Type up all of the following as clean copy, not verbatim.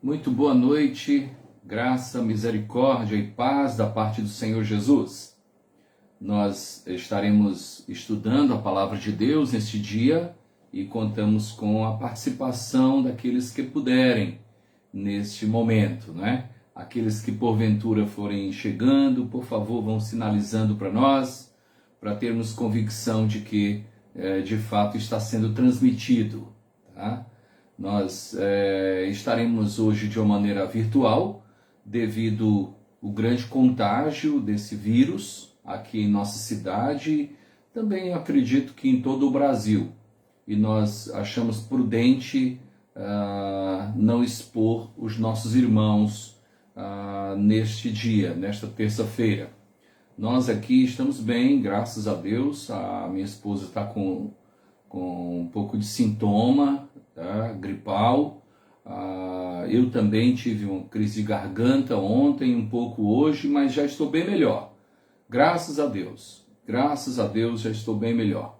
Muito boa noite, graça, misericórdia e paz da parte do Senhor Jesus. Nós estaremos estudando a palavra de Deus neste dia e contamos com a participação daqueles que puderem neste momento, né? Aqueles que porventura forem chegando, por favor, vão sinalizando para nós, para termos convicção de que de fato está sendo transmitido, tá? Nós estaremos hoje de uma maneira virtual, devido ao grande contágio desse vírus aqui em nossa cidade, também acredito que em todo o Brasil. E nós achamos prudente não expor os nossos irmãos neste dia, nesta terça-feira. Nós aqui estamos bem, graças a Deus. A minha esposa está com um pouco de sintoma, tá? Gripal. Eu também tive uma crise de garganta ontem, um pouco hoje, mas já estou bem melhor. Graças a Deus já estou bem melhor.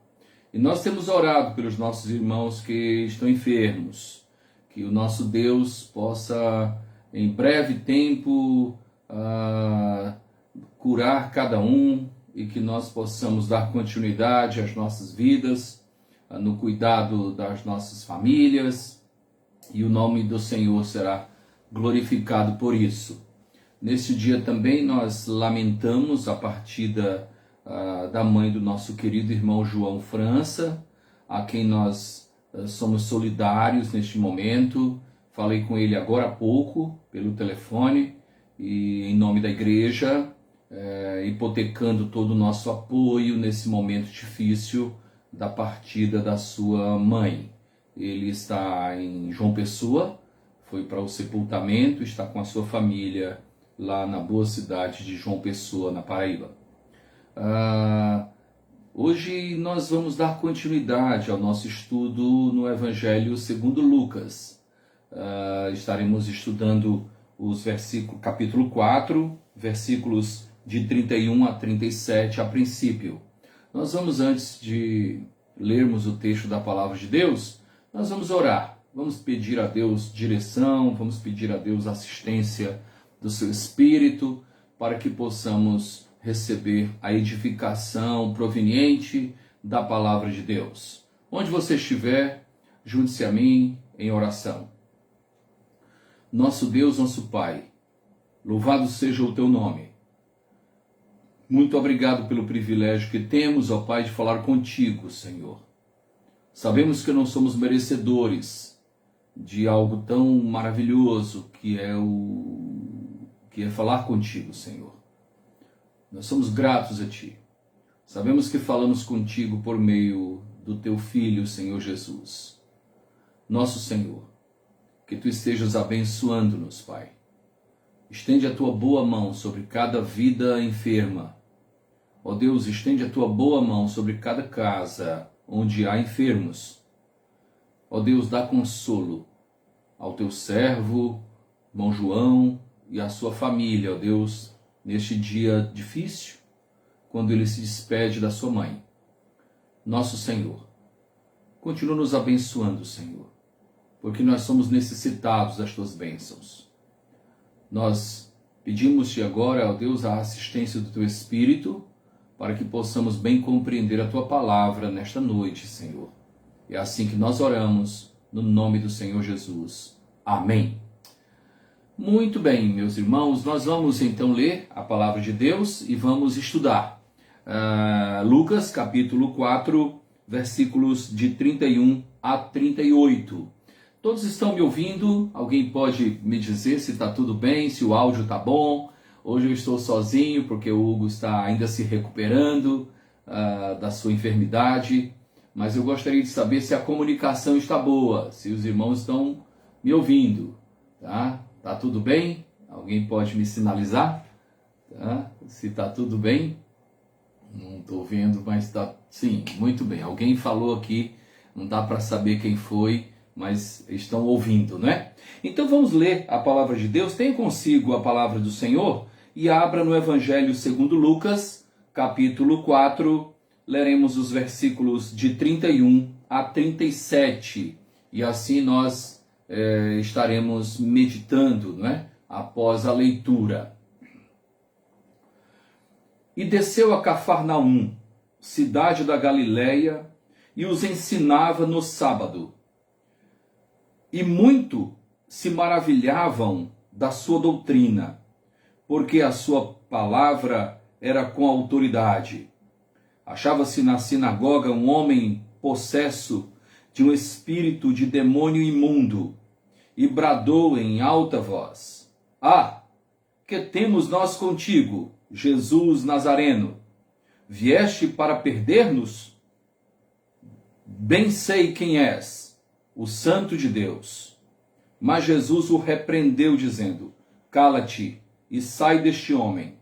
E nós temos orado pelos nossos irmãos que estão enfermos, que o nosso Deus possa, em breve tempo, curar cada um e que nós possamos dar continuidade às nossas vidas, no cuidado das nossas famílias, e o nome do Senhor será glorificado por isso. Neste dia também nós lamentamos a partida da mãe do nosso querido irmão João França, a quem nós somos solidários neste momento. Falei com ele agora há pouco pelo telefone e em nome da igreja, hipotecando todo o nosso apoio nesse momento difícil da partida da sua mãe. Ele está em João Pessoa, foi para o sepultamento, está com a sua família lá na boa cidade de João Pessoa, na Paraíba. Hoje nós vamos dar continuidade ao nosso estudo no Evangelho segundo Lucas. Estaremos estudando os versículos, capítulo 4, versículos de 31 a 37 a princípio. Nós vamos, antes de lermos o texto da palavra de Deus, nós vamos orar, vamos pedir a Deus direção, vamos pedir a Deus assistência do seu Espírito, para que possamos receber a edificação proveniente da palavra de Deus. Onde você estiver, junte-se a mim em oração. Nosso Deus, nosso Pai, louvado seja o teu nome. Muito obrigado pelo privilégio que temos, ó Pai, de falar contigo, Senhor. Sabemos que não somos merecedores de algo tão maravilhoso que é falar contigo, Senhor. Nós somos gratos a Ti. Sabemos que falamos contigo por meio do Teu Filho, Senhor Jesus. Nosso Senhor, que Tu estejas abençoando-nos, Pai. Estende a Tua boa mão sobre cada vida enferma. Ó Deus, estende a Tua boa mão sobre cada casa onde há enfermos. Ó Deus, dá consolo ao Teu servo, irmão João, e à sua família, ó Deus, neste dia difícil, quando ele se despede da sua mãe. Nosso Senhor, continua nos abençoando, Senhor, porque nós somos necessitados das Tuas bênçãos. Nós pedimos-te agora, ó Deus, a assistência do Teu Espírito, para que possamos bem compreender a Tua palavra nesta noite, Senhor. É assim que nós oramos, no nome do Senhor Jesus. Amém. Muito bem, meus irmãos, nós vamos então ler a palavra de Deus e vamos estudar. Lucas, capítulo 4, versículos de 31 a 38. Todos estão me ouvindo? Alguém pode me dizer se está tudo bem, se o áudio está bom? Hoje eu estou sozinho porque o Hugo está ainda se recuperando da sua enfermidade, mas eu gostaria de saber se a comunicação está boa, se os irmãos estão me ouvindo, tá? Tá tudo bem? Alguém pode me sinalizar? Tá? Se está tudo bem? Não estou vendo, mas está... Sim, muito bem. Alguém falou aqui, não dá para saber quem foi, mas estão ouvindo, né? Então vamos ler a palavra de Deus. Tenha consigo a palavra do Senhor e abra no Evangelho segundo Lucas, capítulo 4. Leremos os versículos de 31 a 37. E assim nós estaremos meditando, não é? Após a leitura. E desceu a Cafarnaum, cidade da Galileia, e os ensinava no sábado. E muito se maravilhavam da sua doutrina, porque a sua palavra era com autoridade. Achava-se na sinagoga um homem possesso de um espírito de demônio imundo, e bradou em alta voz: Ah, que temos nós contigo, Jesus Nazareno? Vieste para perder-nos? Bem sei quem és, o Santo de Deus. Mas Jesus o repreendeu, dizendo: Cala-te e sai deste homem.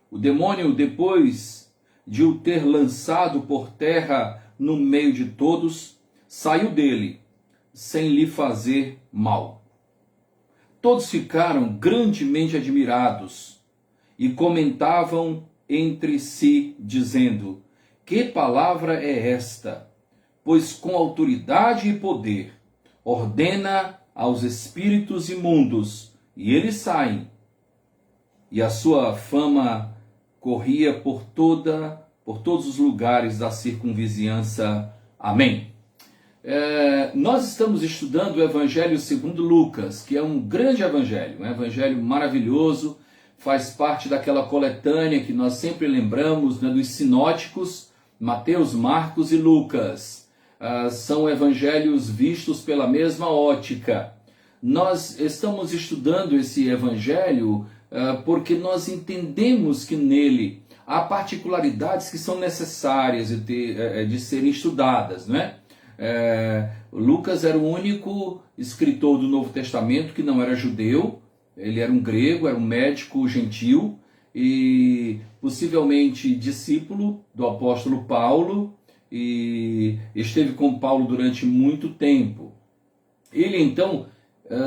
O demônio, depois de o ter lançado por terra no meio de todos, saiu dele, sem lhe fazer mal. Todos ficaram grandemente admirados e comentavam entre si, dizendo: Que palavra é esta? Pois com autoridade e poder ordena aos espíritos imundos, e eles saem. E a sua fama corria por todos os lugares da circunvizinhança. Amém. Nós estamos estudando o Evangelho segundo Lucas, que é um grande evangelho, um evangelho maravilhoso, faz parte daquela coletânea que nós sempre lembramos, né, dos sinóticos, Mateus, Marcos e Lucas. São evangelhos vistos pela mesma ótica. Nós estamos estudando esse evangelho porque nós entendemos que nele há particularidades que são necessárias de serem estudadas, não é? Lucas era o único escritor do Novo Testamento que não era judeu. Ele era um grego, era um médico gentil e possivelmente discípulo do apóstolo Paulo, e esteve com Paulo durante muito tempo. Ele então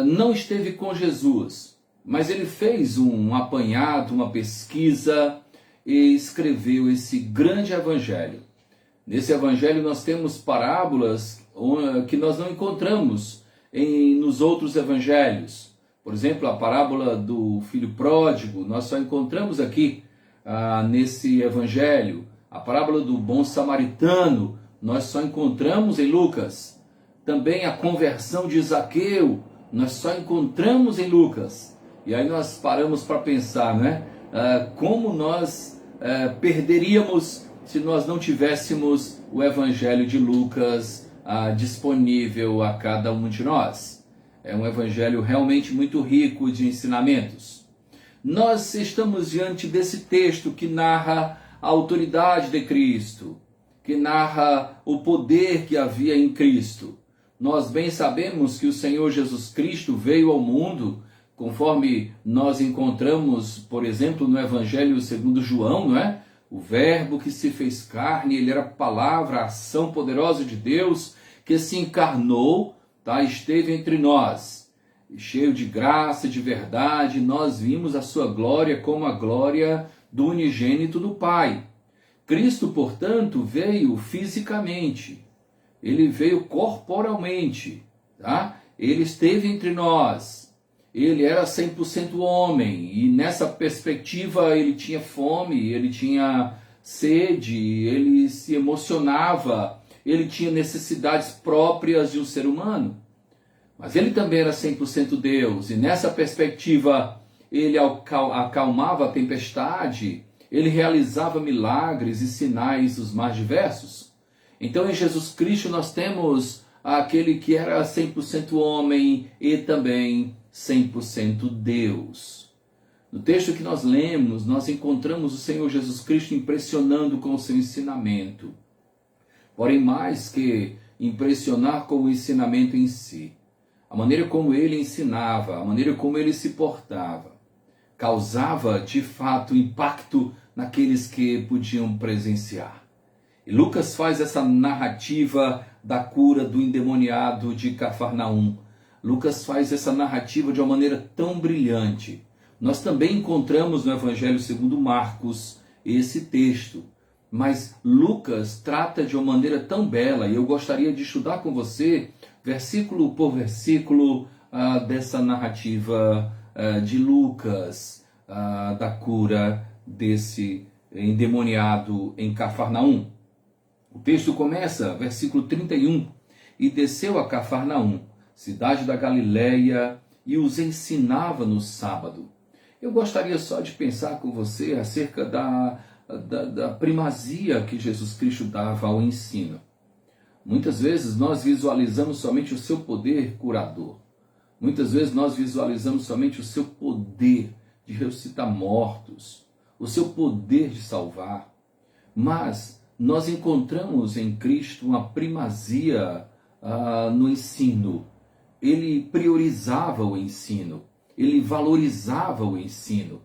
não esteve com Jesus, mas ele fez um apanhado, uma pesquisa e escreveu esse grande evangelho. Nesse evangelho nós temos parábolas que nós não encontramos nos outros evangelhos. Por exemplo, a parábola do filho pródigo, nós só encontramos aqui nesse evangelho. A parábola do bom samaritano, nós só encontramos em Lucas. Também a conversão de Zaqueu, nós só encontramos em Lucas. E aí nós paramos para pensar, né? Como nós perderíamos se nós não tivéssemos o evangelho de Lucas disponível a cada um de nós. É um evangelho realmente muito rico de ensinamentos. Nós estamos diante desse texto que narra a autoridade de Cristo, que narra o poder que havia em Cristo. Nós bem sabemos que o Senhor Jesus Cristo veio ao mundo, conforme nós encontramos, por exemplo, no Evangelho segundo João, não é? O Verbo que se fez carne, ele era a palavra, a ação poderosa de Deus, que se encarnou, esteve entre nós, cheio de graça, de verdade. Nós vimos a sua glória como a glória do unigênito do Pai. Cristo, portanto, veio fisicamente, ele veio corporalmente, Ele esteve entre nós, ele era 100% homem, e nessa perspectiva ele tinha fome, ele tinha sede, ele se emocionava, ele tinha necessidades próprias de um ser humano. Mas ele também era 100% Deus, e nessa perspectiva ele acalmava a tempestade, ele realizava milagres e sinais dos mais diversos. Então em Jesus Cristo nós temos aquele que era 100% homem e também 100% Deus. No texto que nós lemos, nós encontramos o Senhor Jesus Cristo impressionando com o seu ensinamento. Porém, mais que impressionar com o ensinamento em si, a maneira como ele ensinava, a maneira como ele se portava, causava de fato impacto naqueles que podiam presenciar. E Lucas faz essa narrativa da cura do endemoniado de Cafarnaum. Lucas faz essa narrativa de uma maneira tão brilhante. Nós também encontramos no Evangelho segundo Marcos esse texto. mas Lucas trata de uma maneira tão bela, e eu gostaria de estudar com você, versículo por versículo, dessa narrativa de Lucas, da cura desse endemoniado em Cafarnaum. O texto começa, versículo 31, e desceu a Cafarnaum, cidade da Galileia, e os ensinava no sábado. Eu gostaria só de pensar com você acerca da primazia que Jesus Cristo dava ao ensino. Muitas vezes nós visualizamos somente o seu poder curador. Muitas vezes nós visualizamos somente o seu poder de ressuscitar mortos, o seu poder de salvar. Mas nós encontramos em Cristo uma primazia no ensino. Ele priorizava o ensino, ele valorizava o ensino.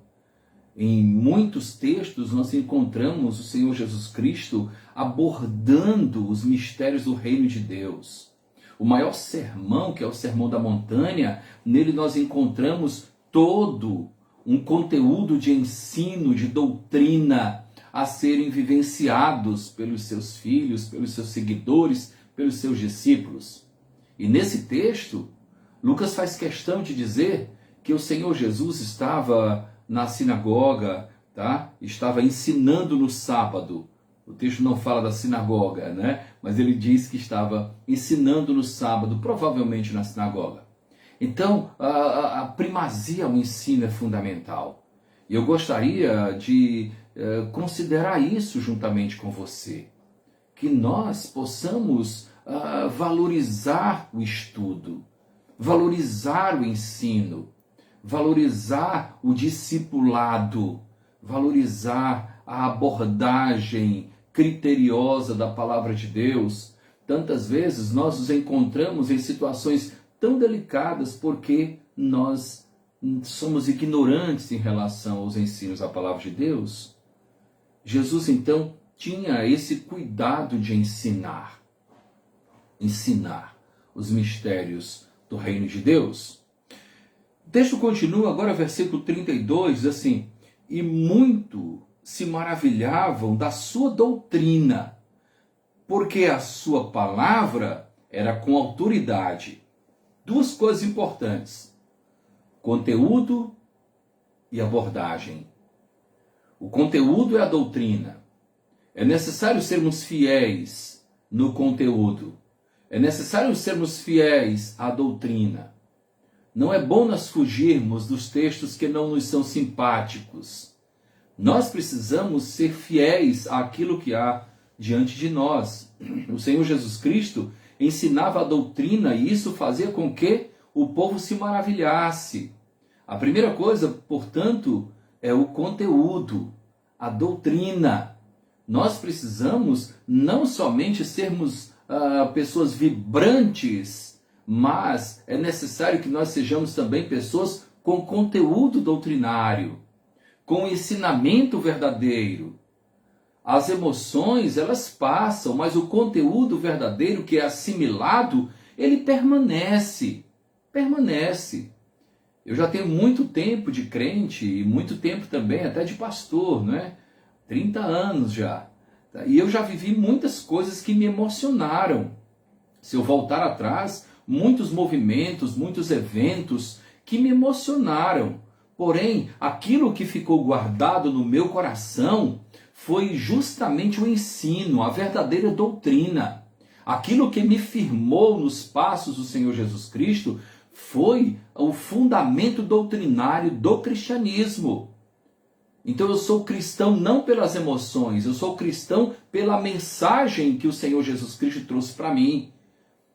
Em muitos textos nós encontramos o Senhor Jesus Cristo abordando os mistérios do reino de Deus. O maior sermão, que é o Sermão da Montanha, nele nós encontramos todo um conteúdo de ensino, de doutrina a serem vivenciados pelos seus filhos, pelos seus seguidores, pelos seus discípulos. E nesse texto, Lucas faz questão de dizer que o Senhor Jesus estava na sinagoga, tá? Estava ensinando no sábado. O texto não fala da sinagoga, né? Mas ele diz que estava ensinando no sábado, provavelmente na sinagoga. Então, a primazia ao ensino é fundamental. E eu gostaria de considerar isso juntamente com você. Que nós possamos valorizar o estudo, valorizar o ensino, valorizar o discipulado, valorizar a abordagem criteriosa da palavra de Deus. Tantas vezes nós nos encontramos em situações tão delicadas porque nós somos ignorantes em relação aos ensinos da palavra de Deus. Jesus então tinha esse cuidado de ensinar os mistérios do reino de Deus. O texto continua agora, versículo 32, diz assim: e muito se maravilhavam da sua doutrina, porque a sua palavra era com autoridade. Duas coisas importantes: conteúdo e abordagem. O conteúdo é a doutrina. É necessário sermos fiéis no conteúdo. É necessário sermos fiéis à doutrina. Não é bom nós fugirmos dos textos que não nos são simpáticos. Nós precisamos ser fiéis àquilo que há diante de nós. O Senhor Jesus Cristo ensinava a doutrina e isso fazia com que o povo se maravilhasse. A primeira coisa, portanto, é o conteúdo, a doutrina. Nós precisamos não somente sermos pessoas vibrantes, mas é necessário que nós sejamos também pessoas com conteúdo doutrinário, com ensinamento verdadeiro. As emoções, elas passam, mas o conteúdo verdadeiro que é assimilado, ele permanece. Eu já tenho muito tempo de crente e muito tempo também até de pastor, não é? 30 anos já. E eu já vivi muitas coisas que me emocionaram. Se eu voltar atrás, muitos movimentos, muitos eventos que me emocionaram. Porém, aquilo que ficou guardado no meu coração foi justamente o ensino, a verdadeira doutrina. Aquilo que me firmou nos passos do Senhor Jesus Cristo foi o fundamento doutrinário do cristianismo. Então eu sou cristão não pelas emoções, eu sou cristão pela mensagem que o Senhor Jesus Cristo trouxe para mim.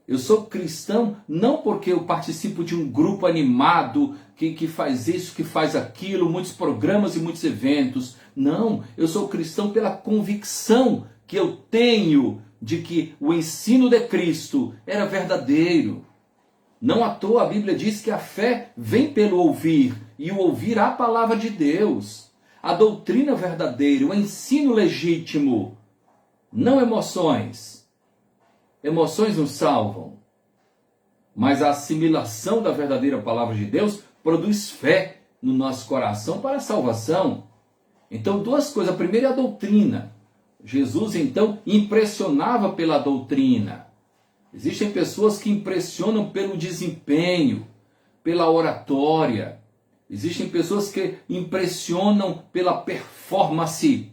Eu sou cristão não porque eu participo de um grupo animado que faz isso, que faz aquilo, muitos programas e muitos eventos. Não, eu sou cristão pela convicção que eu tenho de que o ensino de Cristo era verdadeiro. Não à toa a Bíblia diz que a fé vem pelo ouvir, e o ouvir a palavra de Deus. A doutrina verdadeira, o ensino legítimo, não emoções. Emoções nos salvam. Mas a assimilação da verdadeira palavra de Deus produz fé no nosso coração para a salvação. Então, duas coisas. A primeira é a doutrina. Jesus, então, impressionava pela doutrina. Existem pessoas que impressionam pelo desempenho, pela oratória. Existem pessoas que impressionam pela performance.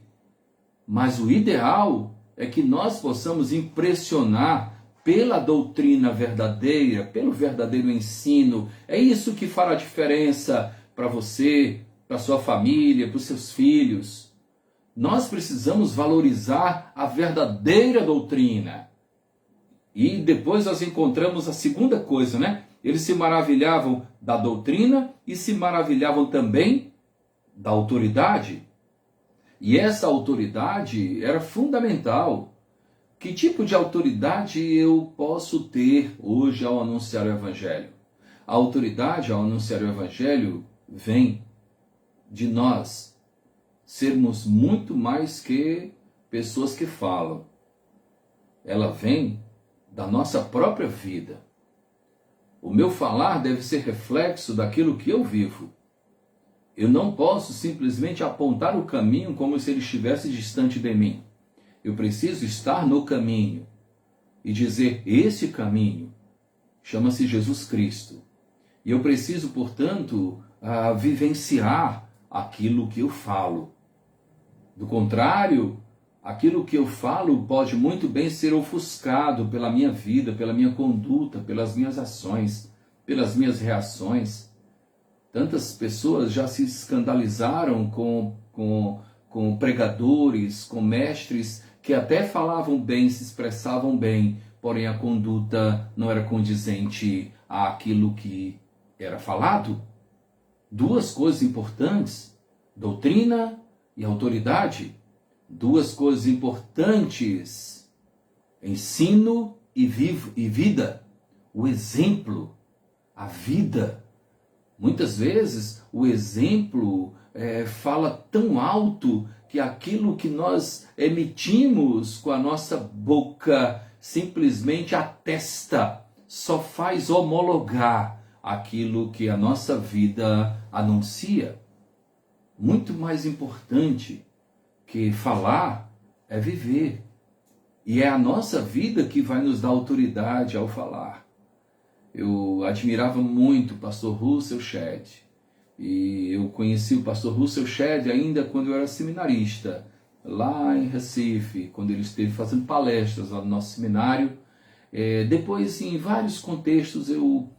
Mas o ideal é que nós possamos impressionar pela doutrina verdadeira, pelo verdadeiro ensino. É isso que fará diferença para você, para sua família, para os seus filhos. Nós precisamos valorizar a verdadeira doutrina. E depois nós encontramos a segunda coisa, né? Eles se maravilhavam da doutrina e se maravilhavam também da autoridade. E essa autoridade era fundamental. Que tipo de autoridade eu posso ter hoje ao anunciar o Evangelho? A autoridade ao anunciar o Evangelho vem de nós sermos muito mais que pessoas que falam. Ela vem da nossa própria vida. O meu falar deve ser reflexo daquilo que eu vivo. Eu não posso simplesmente apontar o caminho como se ele estivesse distante de mim. Eu preciso estar no caminho e dizer: esse caminho chama-se Jesus Cristo. E eu preciso, portanto, vivenciar aquilo que eu falo. Do contrário, aquilo que eu falo pode muito bem ser ofuscado pela minha vida, pela minha conduta, pelas minhas ações, pelas minhas reações. Tantas pessoas já se escandalizaram com pregadores, com mestres que até falavam bem, se expressavam bem, porém a conduta não era condizente àquilo que era falado. Duas coisas importantes: doutrina e autoridade. Duas coisas importantes: ensino e vida. O exemplo, a vida. Muitas vezes o exemplo fala tão alto que aquilo que nós emitimos com a nossa boca simplesmente atesta, só faz homologar aquilo que a nossa vida anuncia. Muito mais importante que falar é viver. E é a nossa vida que vai nos dar autoridade ao falar. Eu admirava muito o pastor Russell Shedd. E eu conheci o pastor Russell Shedd ainda quando eu era seminarista, lá em Recife, quando ele esteve fazendo palestras lá no nosso seminário. Depois, em vários contextos, eu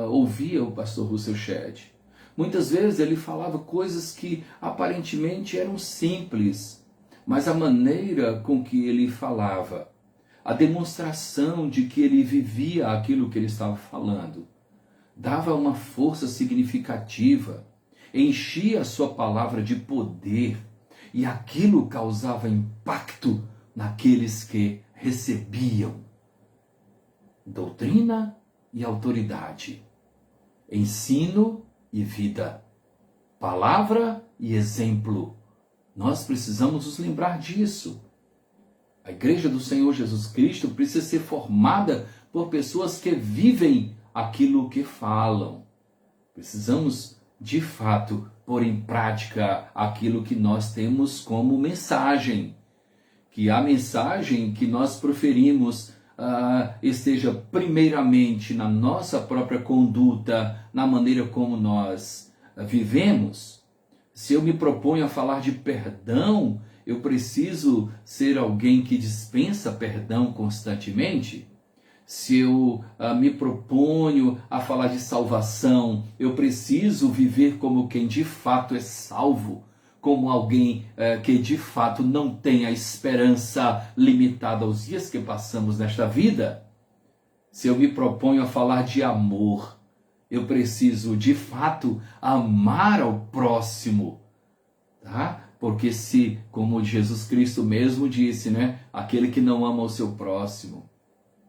ouvia o pastor Russell Shedd. Muitas vezes ele falava coisas que aparentemente eram simples, mas a maneira com que ele falava, a demonstração de que ele vivia aquilo que ele estava falando, dava uma força significativa, enchia a sua palavra de poder, e aquilo causava impacto naqueles que recebiam. Doutrina e autoridade, ensino e vida, palavra e exemplo. Nós precisamos nos lembrar disso. A igreja do Senhor Jesus Cristo precisa ser formada por pessoas que vivem aquilo que falam. Precisamos, de fato, pôr em prática aquilo que nós temos como mensagem. Que a mensagem que nós proferimos esteja primeiramente na nossa própria conduta, na maneira como nós vivemos. Se eu me proponho a falar de perdão, eu preciso ser alguém que dispensa perdão constantemente? Se eu me proponho a falar de salvação, eu preciso viver como quem de fato é salvo, como alguém que de fato não tem a esperança limitada aos dias que passamos nesta vida? Se eu me proponho a falar de amor, eu preciso de fato amar ao próximo, tá? Porque se, como Jesus Cristo mesmo disse, né, aquele que não ama o seu próximo,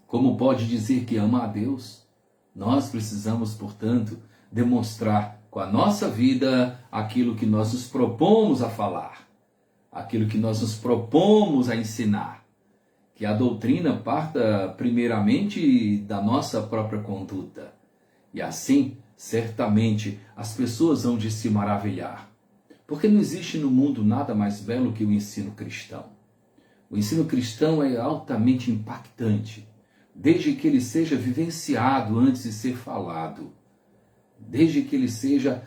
como pode dizer que ama a Deus? Nós precisamos, portanto, demonstrar com a nossa vida aquilo que nós nos propomos a falar, aquilo que nós nos propomos a ensinar. Que a doutrina parta primeiramente da nossa própria conduta. E assim, certamente, as pessoas hão de se maravilhar. Porque não existe no mundo nada mais belo que o ensino cristão. O ensino cristão é altamente impactante, desde que ele seja vivenciado antes de ser falado, desde que ele seja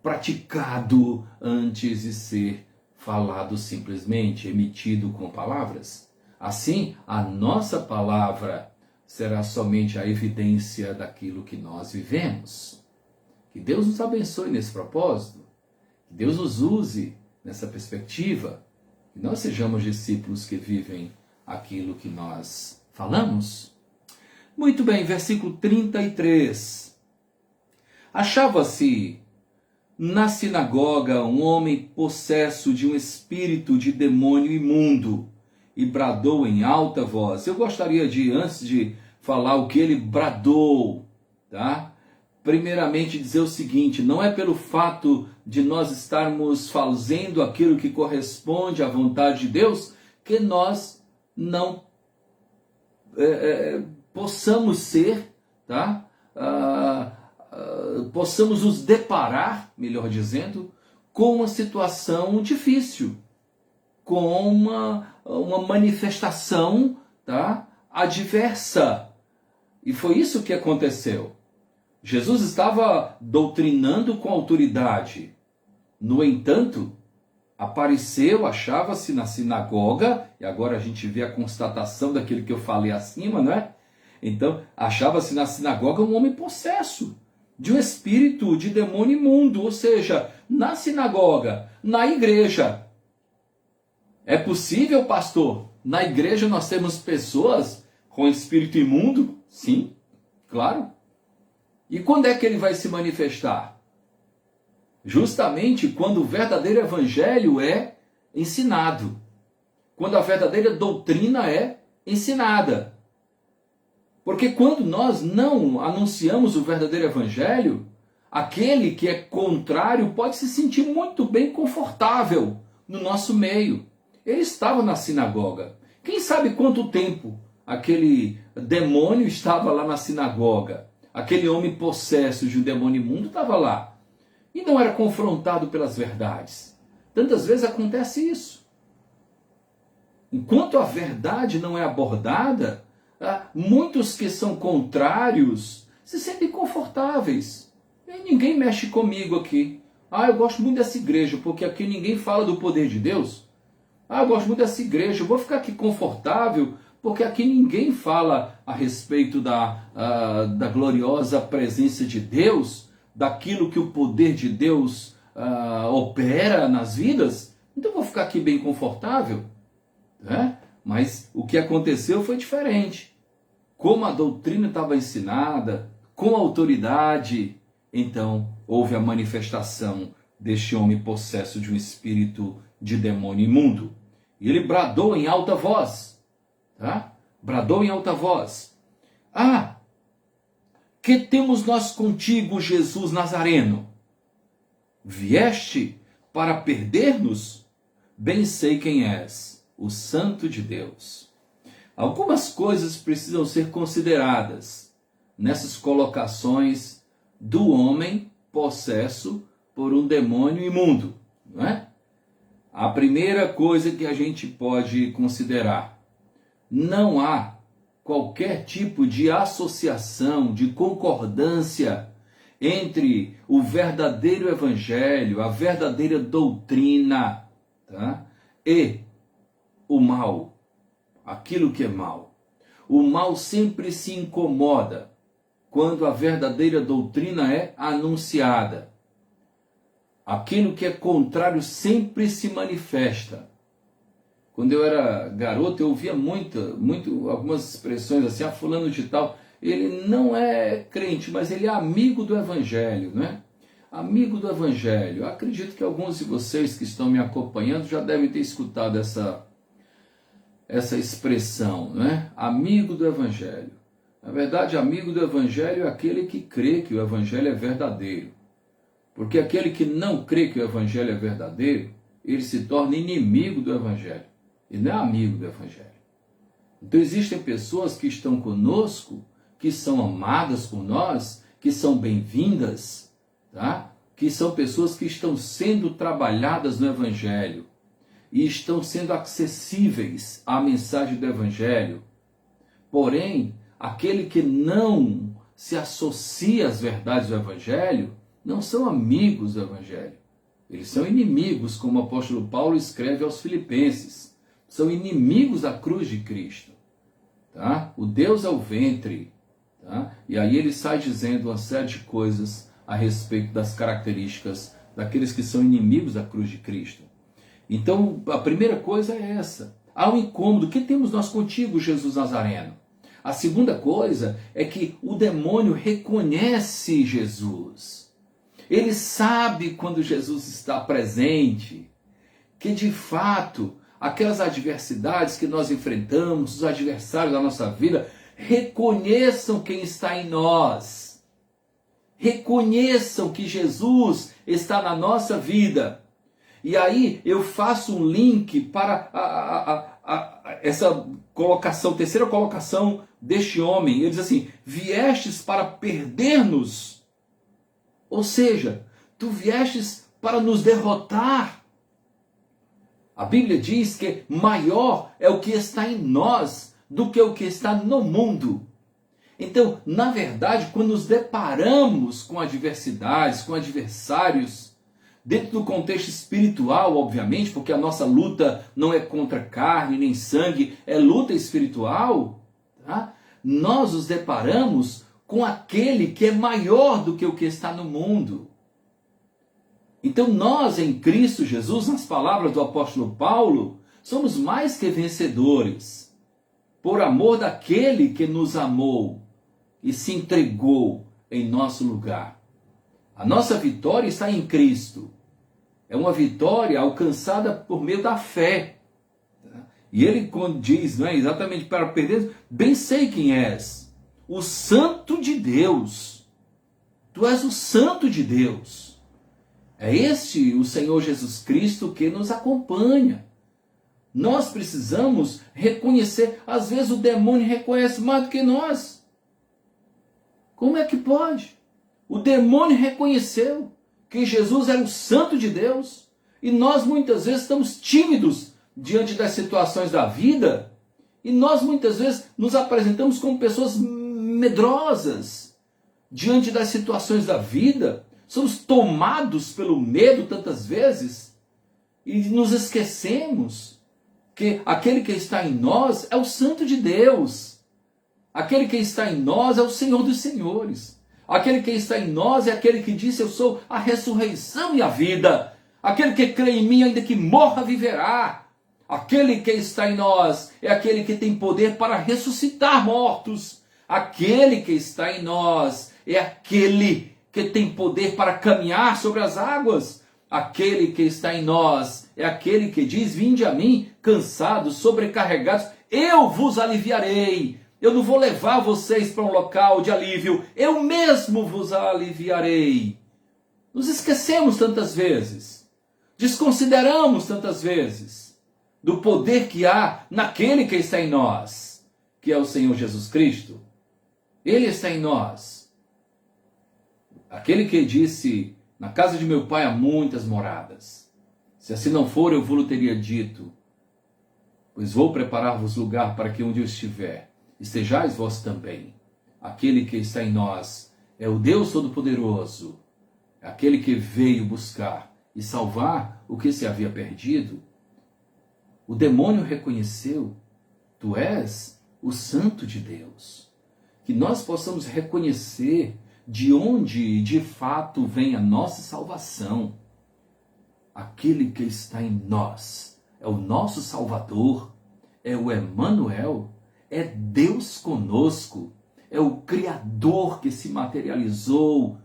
praticado antes de ser falado simplesmente, emitido com palavras. Assim, a nossa palavra será somente a evidência daquilo que nós vivemos. Que Deus nos abençoe nesse propósito, que Deus nos use nessa perspectiva, que nós sejamos discípulos que vivem aquilo que nós falamos. Muito bem, versículo 33. Achava-se na sinagoga um homem possesso de um espírito de demônio imundo e bradou em alta voz. Eu gostaria de, antes de falar o que ele bradou, tá? Primeiramente dizer o seguinte: não é pelo fato de nós estarmos fazendo aquilo que corresponde à vontade de Deus que nós não possamos ser, tá? Possamos nos deparar, melhor dizendo, com uma situação difícil, com uma manifestação, tá, adversa. E foi isso que aconteceu. Jesus estava doutrinando com autoridade. No entanto, apareceu, achava-se na sinagoga, e agora a gente vê a constatação daquilo que eu falei acima, não é? Então, achava-se na sinagoga um homem possesso de um espírito de demônio imundo, ou seja, na sinagoga, na igreja. É possível, pastor, na igreja nós temos pessoas com espírito imundo? Sim, claro. E quando é que ele vai se manifestar? Justamente quando o verdadeiro evangelho é ensinado. Quando a verdadeira doutrina é ensinada. Porque quando nós não anunciamos o verdadeiro evangelho, aquele que é contrário pode se sentir muito bem confortável no nosso meio. Ele estava na sinagoga. Quem sabe quanto tempo aquele demônio estava lá na sinagoga? Aquele homem possesso de um demônio imundo estava lá. E não era confrontado pelas verdades. Tantas vezes acontece isso. Enquanto a verdade não é abordada, muitos que são contrários se sentem confortáveis. E ninguém mexe comigo aqui. Eu gosto muito dessa igreja, porque aqui ninguém fala do poder de Deus. Eu gosto muito dessa igreja, eu vou ficar aqui confortável, porque aqui ninguém fala a respeito da gloriosa presença de Deus, daquilo que o poder de Deus opera nas vidas. Então eu vou ficar aqui bem confortável, né? Mas o que aconteceu foi diferente. Como a doutrina estava ensinada, com autoridade, então houve a manifestação deste homem possesso de um espírito de demônio imundo. E ele bradou em alta voz. Tá? Bradou em alta voz. Que temos nós contigo, Jesus Nazareno? Vieste para perder-nos? Bem sei quem és, o Santo de Deus. Algumas coisas precisam ser consideradas nessas colocações do homem possesso por um demônio imundo, não é? A primeira coisa que a gente pode considerar: não há qualquer tipo de associação, de concordância entre o verdadeiro evangelho, a verdadeira doutrina, tá? E o mal, aquilo que é mal. O mal sempre se incomoda quando a verdadeira doutrina é anunciada. Aquilo que é contrário sempre se manifesta. Quando eu era garoto, eu ouvia algumas expressões assim: fulano de tal, ele não é crente, mas ele é amigo do evangelho, né? Amigo do evangelho. Eu acredito que alguns de vocês que estão me acompanhando já devem ter escutado essa expressão, né? Amigo do evangelho. Na verdade, amigo do evangelho é aquele que crê que o evangelho é verdadeiro. Porque aquele que não crê que o evangelho é verdadeiro, ele se torna inimigo do evangelho. E não é amigo do evangelho. Então existem pessoas que estão conosco, que são amadas por nós, que são bem-vindas, tá? Que são pessoas que estão sendo trabalhadas no evangelho. e estão sendo acessíveis à mensagem do Evangelho. Porém, aquele que não se associa às verdades do Evangelho não são amigos do Evangelho. Eles são inimigos, como o apóstolo Paulo escreve aos Filipenses. São inimigos da cruz de Cristo. Tá? O Deus é o ventre. Tá? E aí ele sai dizendo uma série de coisas a respeito das características daqueles que são inimigos da cruz de Cristo. Então, a primeira coisa é essa. Há um incômodo. O que temos nós contigo, Jesus Nazareno? A segunda coisa é que o demônio reconhece Jesus. Ele sabe quando Jesus está presente, que de fato aquelas adversidades que nós enfrentamos, os adversários da nossa vida, reconheçam quem está em nós. Reconheçam que Jesus está na nossa vida. E aí eu faço um link para essa colocação, terceira colocação deste homem. Ele diz assim: viestes para perder-nos. Ou seja, tu viestes para nos derrotar. A Bíblia diz que maior é o que está em nós do que o que está no mundo. Então, na verdade, quando nos deparamos com adversidades, com adversários, dentro do contexto espiritual, obviamente, porque a nossa luta não é contra carne nem sangue, é luta espiritual, tá? Nós nos deparamos com aquele que é maior do que o que está no mundo. Então nós em Cristo Jesus, nas palavras do apóstolo Paulo, somos mais que vencedores, por amor daquele que nos amou e se entregou em nosso lugar. A nossa vitória está em Cristo. É uma vitória alcançada por meio da fé. E ele quando diz, não é exatamente para perder, bem sei quem és, o Santo de Deus. Tu és o Santo de Deus. É este o Senhor Jesus Cristo que nos acompanha. Nós precisamos reconhecer. Às vezes o demônio reconhece mais do que nós. Como é que pode? O demônio reconheceu que Jesus era o Santo de Deus. E nós muitas vezes estamos tímidos diante das situações da vida. E nós muitas vezes nos apresentamos como pessoas medrosas diante das situações da vida. Somos tomados pelo medo tantas vezes e nos esquecemos que aquele que está em nós é o Santo de Deus. Aquele que está em nós é o Senhor dos Senhores. Aquele que está em nós é aquele que disse: eu sou a ressurreição e a vida. Aquele que crê em mim, ainda que morra, viverá. Aquele que está em nós é aquele que tem poder para ressuscitar mortos. Aquele que está em nós é aquele que tem poder para caminhar sobre as águas. Aquele que está em nós é aquele que diz: vinde a mim, cansados, sobrecarregados, eu vos aliviarei. Eu não vou levar vocês para um local de alívio, eu mesmo vos aliviarei. Nos esquecemos tantas vezes, desconsideramos tantas vezes do poder que há naquele que está em nós, que é o Senhor Jesus Cristo. Ele está em nós. Aquele que disse: na casa de meu pai há muitas moradas. Se assim não for, eu vou-lhe teria dito, pois vou preparar-vos lugar para que onde eu estiver, estejais vós também. Aquele que está em nós é o Deus Todo-Poderoso, aquele que veio buscar e salvar o que se havia perdido. O demônio reconheceu: tu és o Santo de Deus. Que nós possamos reconhecer de onde de fato vem a nossa salvação. Aquele que está em nós é o nosso Salvador, é o Emanuel, é Deus conosco, é o Criador que se materializou,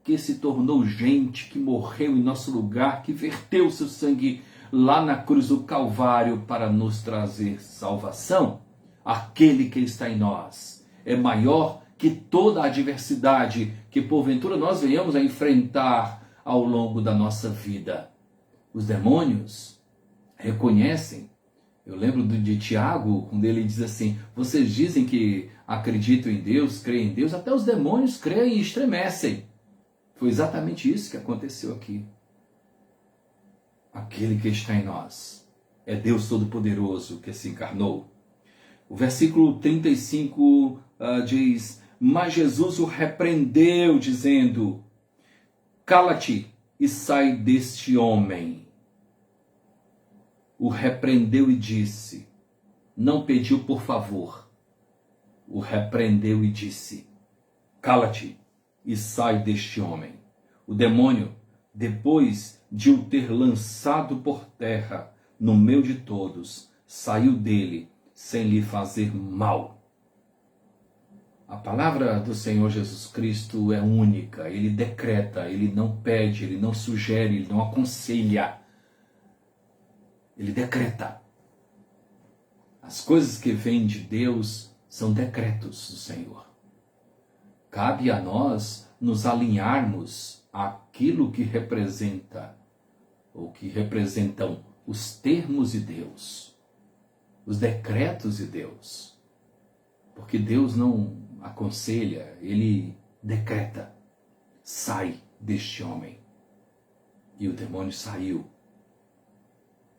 que se tornou gente, que morreu em nosso lugar, que verteu seu sangue lá na cruz do Calvário para nos trazer salvação. Aquele que está em nós é maior que toda a adversidade que porventura nós venhamos a enfrentar ao longo da nossa vida. Os demônios reconhecem. Eu lembro de Tiago, quando ele diz assim: vocês dizem que acreditam em Deus, creem em Deus, até os demônios creem e estremecem. Foi exatamente isso que aconteceu aqui. Aquele que está em nós é Deus Todo-Poderoso que se encarnou. O versículo 35 diz: mas Jesus o repreendeu, dizendo: cala-te e sai deste homem. O repreendeu e disse, não pediu por favor, o repreendeu e disse: cala-te e sai deste homem. O demônio, depois de o ter lançado por terra no meio de todos, saiu dele sem lhe fazer mal. A palavra do Senhor Jesus Cristo é única. Ele decreta, ele não pede, ele não sugere, ele não aconselha. Ele decreta. As coisas que vêm de Deus são decretos do Senhor. Cabe a nós nos alinharmos àquilo que representa, ou que representam os termos de Deus, os decretos de Deus. Porque Deus não aconselha, ele decreta: sai deste homem. E o demônio saiu.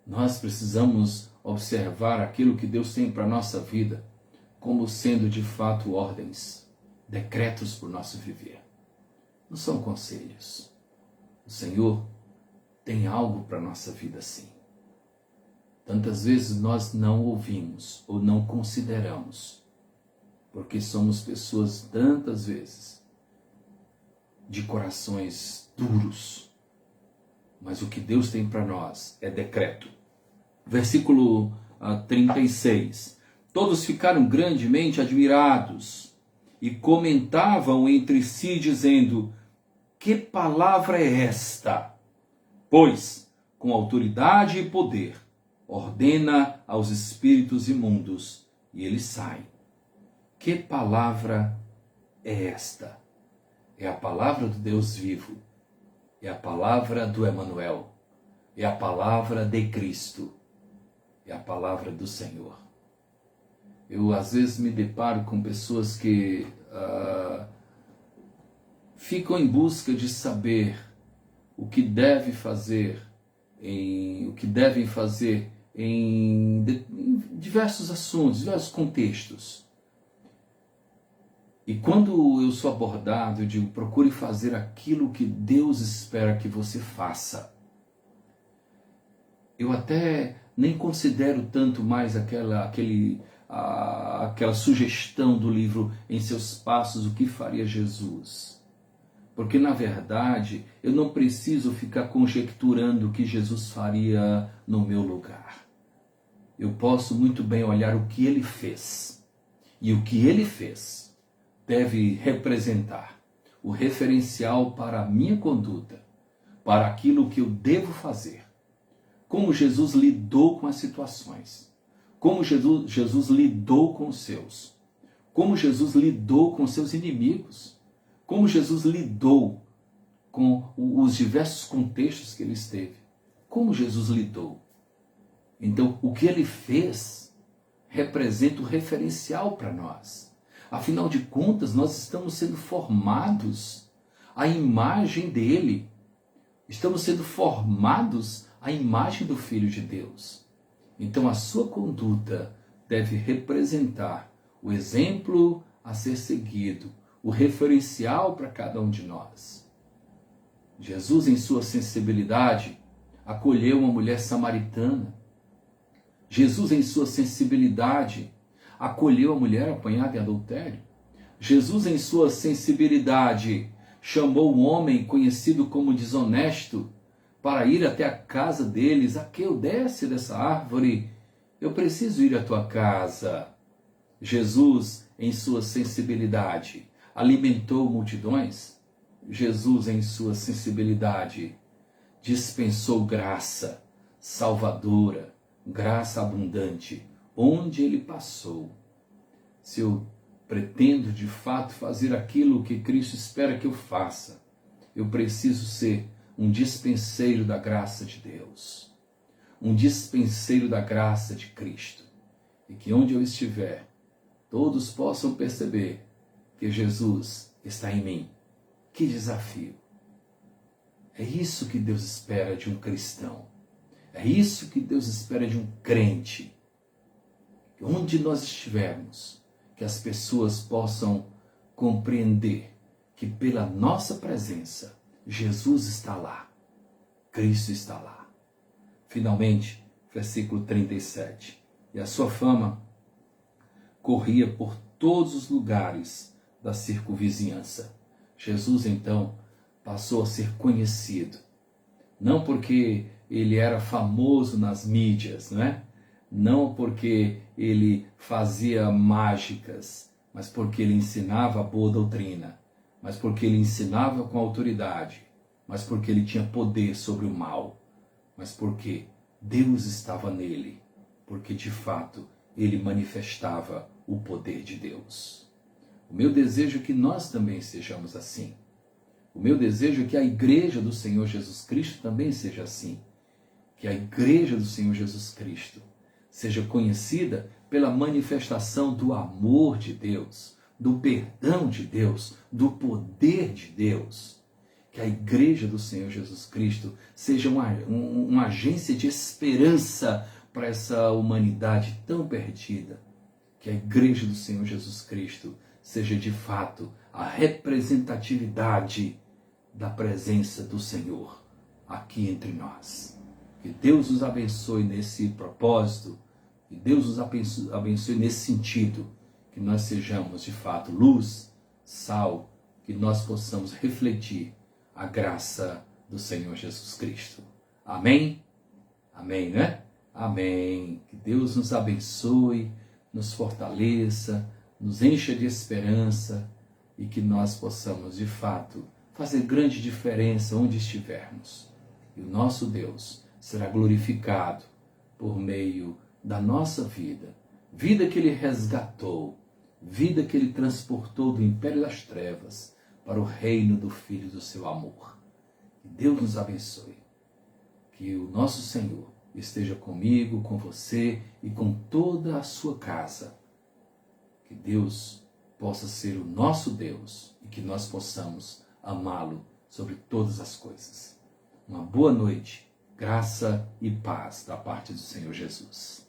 Nós precisamos observar aquilo que Deus tem para a nossa vida como sendo de fato ordens, decretos para o nosso viver. Não são conselhos. O Senhor tem algo para a nossa vida sim. Tantas vezes nós não ouvimos ou não consideramos, porque somos pessoas, tantas vezes, de corações duros. Mas o que Deus tem para nós é decreto. Versículo 36. Todos ficaram grandemente admirados e comentavam entre si, dizendo: que palavra é esta? Pois, com autoridade e poder, ordena aos espíritos imundos e eles saem. Que palavra é esta? É a palavra do Deus vivo. É a palavra do Emanuel. É a palavra de Cristo. É a palavra do Senhor. Eu às vezes me deparo com pessoas que ficam em busca de saber o que deve fazer, o que devem fazer em diversos assuntos, diversos contextos. E quando eu sou abordado, eu digo: procure fazer aquilo que Deus espera que você faça. Eu até nem considero tanto mais aquela sugestão do livro Em Seus Passos, o que faria Jesus. Porque, na verdade, eu não preciso ficar conjecturando o que Jesus faria no meu lugar. Eu posso muito bem olhar o que ele fez. E o que ele fez deve representar o referencial para a minha conduta, para aquilo que eu devo fazer. Como Jesus lidou com as situações, como Jesus lidou com os seus, como Jesus lidou com seus inimigos, como Jesus lidou com os diversos contextos que ele esteve, como Jesus lidou. Então, o que ele fez representa o referencial para nós. Afinal de contas, nós estamos sendo formados à imagem dele. Estamos sendo formados à imagem do Filho de Deus. Então a sua conduta deve representar o exemplo a ser seguido, o referencial para cada um de nós. Jesus, em sua sensibilidade, acolheu uma mulher samaritana. Jesus, em sua sensibilidade, acolheu a mulher apanhada em adultério. Jesus, em sua sensibilidade, chamou um homem conhecido como desonesto para ir até a casa deles. Zaqueu, desce dessa árvore, eu preciso ir à tua casa. Jesus, em sua sensibilidade, alimentou multidões. Jesus, em sua sensibilidade, dispensou graça salvadora, graça abundante, onde ele passou. Se eu pretendo de fato fazer aquilo que Cristo espera que eu faça, eu preciso ser um dispenseiro da graça de Deus, um dispenseiro da graça de Cristo, e que onde eu estiver, todos possam perceber que Jesus está em mim. Que desafio! É isso que Deus espera de um cristão. É isso que Deus espera de um crente. Que onde nós estivermos, que as pessoas possam compreender que pela nossa presença, Jesus está lá, Cristo está lá. Finalmente, versículo 37. E a sua fama corria por todos os lugares da circunvizinhança. Jesus, então, passou a ser conhecido. Não porque ele era famoso nas mídias, não é? Não porque ele fazia mágicas, mas porque ele ensinava a boa doutrina, mas porque ele ensinava com autoridade, mas porque ele tinha poder sobre o mal, mas porque Deus estava nele, porque de fato ele manifestava o poder de Deus. O meu desejo é que nós também sejamos assim. O meu desejo é que a igreja do Senhor Jesus Cristo também seja assim. Que a igreja do Senhor Jesus Cristo seja conhecida pela manifestação do amor de Deus, do perdão de Deus, do poder de Deus. Que a igreja do Senhor Jesus Cristo seja uma agência de esperança para essa humanidade tão perdida. Que a igreja do Senhor Jesus Cristo seja de fato a representatividade da presença do Senhor aqui entre nós. Que Deus nos abençoe nesse propósito, que Deus nos abençoe nesse sentido, que nós sejamos de fato luz, sal, que nós possamos refletir a graça do Senhor Jesus Cristo. Amém? Amém, né? Amém. Que Deus nos abençoe, nos fortaleça, nos encha de esperança e que nós possamos de fato fazer grande diferença onde estivermos. E o nosso Deus será glorificado por meio da nossa vida, vida que Ele resgatou, vida que Ele transportou do império das trevas para o reino do Filho do seu amor. Que Deus nos abençoe. Que o nosso Senhor esteja comigo, com você e com toda a sua casa. Que Deus possa ser o nosso Deus e que nós possamos amá-lo sobre todas as coisas. Uma boa noite, graça e paz da parte do Senhor Jesus.